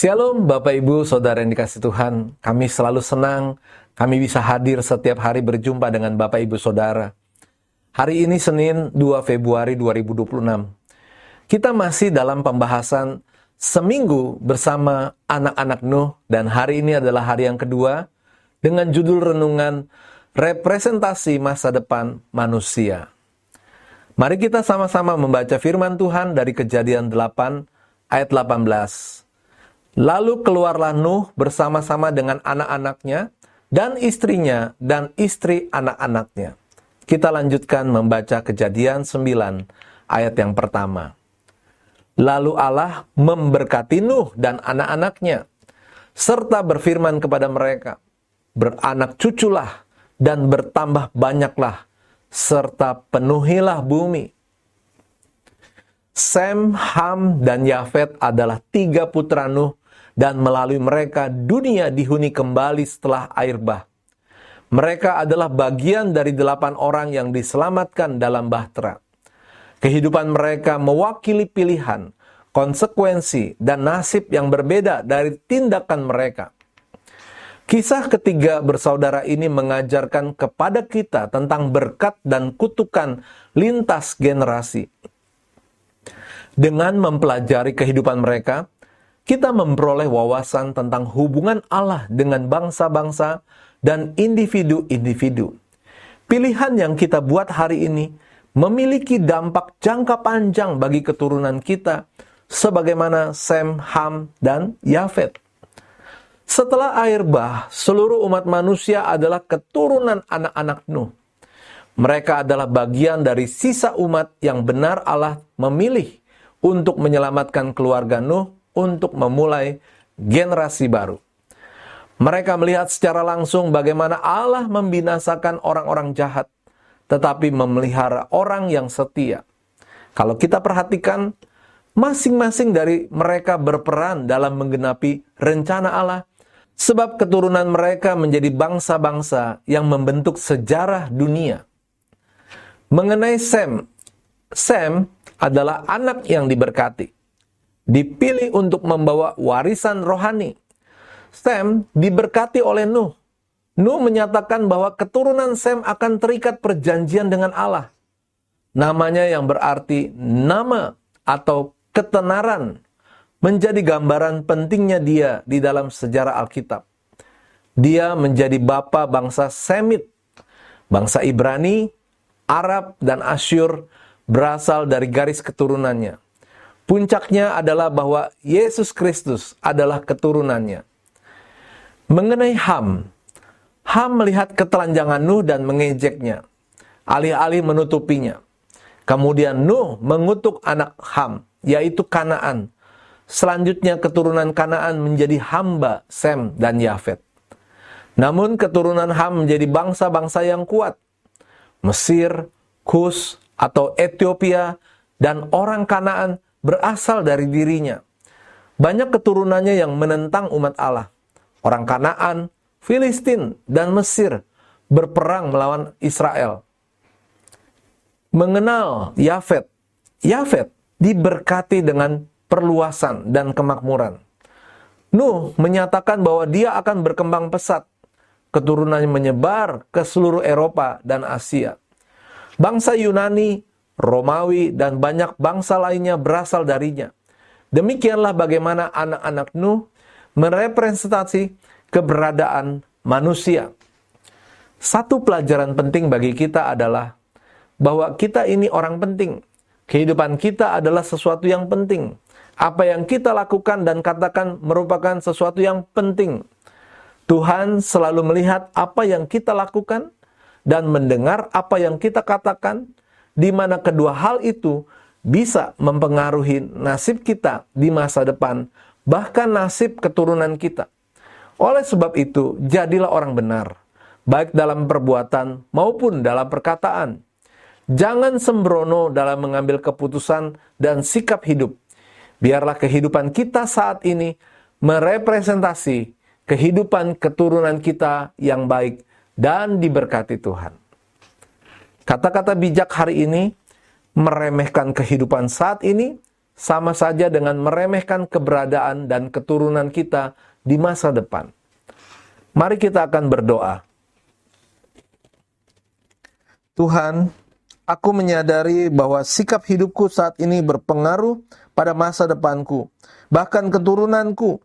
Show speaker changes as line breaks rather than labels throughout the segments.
Shalom Bapak Ibu Saudara yang dikasihi Tuhan. Kami selalu senang kami bisa hadir setiap hari berjumpa dengan Bapak Ibu Saudara. Hari ini Senin 2 Februari 2026. Kita masih dalam pembahasan seminggu bersama anak-anak Nuh, dan hari ini adalah hari yang kedua dengan judul renungan representasi masa depan manusia. Mari kita sama-sama membaca firman Tuhan dari Kejadian 8 ayat 18. Lalu keluarlah Nuh bersama-sama dengan anak-anaknya dan istrinya dan istri anak-anaknya. Kita lanjutkan membaca Kejadian 9 ayat yang pertama. Lalu Allah memberkati Nuh dan anak-anaknya, serta berfirman kepada mereka, beranak cuculah dan bertambah banyaklah, serta penuhilah bumi. Sem, Ham, dan Yafet adalah 3 putra Nuh, dan melalui mereka dunia dihuni kembali setelah air bah. Mereka adalah bagian dari 8 orang yang diselamatkan dalam bahtera. Kehidupan mereka mewakili pilihan, konsekuensi, dan nasib yang berbeda dari tindakan mereka. Kisah ketiga bersaudara ini mengajarkan kepada kita tentang berkat dan kutukan lintas generasi. Dengan mempelajari kehidupan mereka, kita memperoleh wawasan tentang hubungan Allah dengan bangsa-bangsa dan individu-individu. Pilihan yang kita buat hari ini memiliki dampak jangka panjang bagi keturunan kita, sebagaimana Sem, Ham, dan Yafet. Setelah air bah, seluruh umat manusia adalah keturunan anak-anak Nuh. Mereka adalah bagian dari sisa umat yang benar Allah memilih untuk menyelamatkan keluarga Nuh untuk memulai generasi baru. Mereka melihat secara langsung bagaimana Allah membinasakan orang-orang jahat, tetapi memelihara orang yang setia. Kalau kita perhatikan, masing-masing dari mereka berperan dalam menggenapi rencana Allah, sebab keturunan mereka menjadi bangsa-bangsa yang membentuk sejarah dunia. Mengenai Sem adalah anak yang diberkati, dipilih untuk membawa warisan rohani. Sem diberkati oleh Nuh. Nuh menyatakan bahwa keturunan Sem akan terikat perjanjian dengan Allah. Namanya yang berarti nama atau ketenaran menjadi gambaran pentingnya dia di dalam sejarah Alkitab. Dia menjadi bapa bangsa Semit. Bangsa Ibrani, Arab, dan Asyur berasal dari garis keturunannya. Puncaknya adalah bahwa Yesus Kristus adalah keturunannya. Mengenai Ham melihat ketelanjangan Nuh dan mengejeknya, alih-alih menutupinya. Kemudian Nuh mengutuk anak Ham, yaitu Kanaan. Selanjutnya keturunan Kanaan menjadi hamba Sem dan Yafet. Namun keturunan Ham menjadi bangsa-bangsa yang kuat. Mesir, Kus, atau Ethiopia, dan orang Kanaan berasal dari dirinya. Banyak keturunannya yang menentang umat Allah. Orang Kanaan, Filistin, dan Mesir berperang melawan Israel. Mengenal Yafet diberkati dengan perluasan dan kemakmuran. Nuh menyatakan bahwa dia akan berkembang pesat. Keturunannya menyebar ke seluruh Eropa dan Asia. Bangsa Yunani, Romawi, dan banyak bangsa lainnya berasal darinya. Demikianlah bagaimana anak-anak Nuh merepresentasi keberadaan manusia. Satu pelajaran penting bagi kita adalah bahwa kita ini orang penting. Kehidupan kita adalah sesuatu yang penting. Apa yang kita lakukan dan katakan merupakan sesuatu yang penting. Tuhan selalu melihat apa yang kita lakukan dan mendengar apa yang kita katakan, di mana kedua hal itu bisa mempengaruhi nasib kita di masa depan, bahkan nasib keturunan kita. Oleh sebab itu, jadilah orang benar, baik dalam perbuatan maupun dalam perkataan. Jangan sembrono dalam mengambil keputusan dan sikap hidup. Biarlah kehidupan kita saat ini merepresentasi kehidupan keturunan kita yang baik dan diberkati Tuhan. Kata-kata bijak hari ini meremehkan kehidupan saat ini sama saja dengan meremehkan keberadaan dan keturunan kita di masa depan. Mari kita akan berdoa. Tuhan, aku menyadari bahwa sikap hidupku saat ini berpengaruh pada masa depanku, bahkan keturunanku.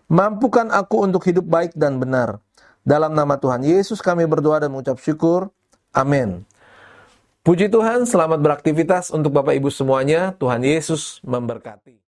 Mampukan aku untuk hidup baik dan benar. Dalam nama Tuhan Yesus kami berdoa dan mengucap syukur. Amin. Puji Tuhan, selamat beraktivitas untuk Bapak Ibu semuanya. Tuhan Yesus memberkati.